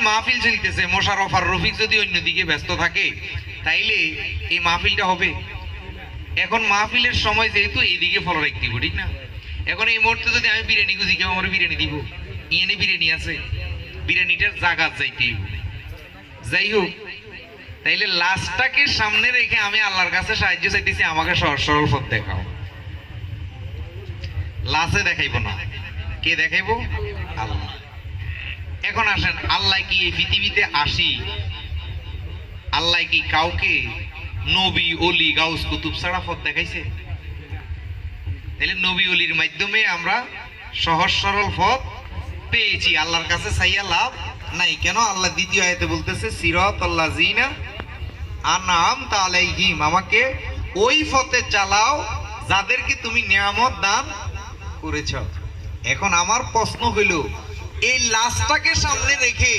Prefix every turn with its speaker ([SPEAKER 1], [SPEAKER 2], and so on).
[SPEAKER 1] মাহফিল চলতেছে, মোশাররফ আর রফিক যদি অন্যদিকে ব্যস্ত থাকে তাইলে এই মাহফিলটা হবে। এখন মাহফিলের সময় যেহেতু এইদিকে ফলো রাখতে দিব, ঠিক না? এখন এই মুহূর্তে যদি আমি বিরিয়ানি খুঁজি, কেউ আমার বিরিয়ানি দিব? ইয়েনে বিরিয়ানি আছে, বিরিয়ানিটার জায়গা যাইতেই হবে। যাই হোক, তাইলে লাশটাকে সামনে রেখে আমি আল্লাহর কাছে সাহায্য চাইতেছি, আমাকে সহজ সরল পথ দেখাও। লাশে দেখাইবো না, কে দেখাইবো? আল্লাহ। এখন আসেন, আল্লাহ কি এই পৃথিবীতে আসি, আল্লাহ কি কাউকে নবী অলি গাউস কুতুব ছাড়া পথ দেখাইছে? তাহলে নবী অলির মাধ্যমে আমরা সহজ সরল পথ পেয়েছি, আল্লাহর কাছে চাইয়া লাভ নাই। কেন? আল্লাহ দ্বিতীয় আয়াতে বলতেছে সিরাতাল্লাযিনা আনআমতা আলাইহিম, আমাকে ওই পথে চালাও যাদেরকে তুমি নিয়ামত দান করেছ। এখন আমার প্রশ্ন হইল, এই লাশটাকে সামনে রেখে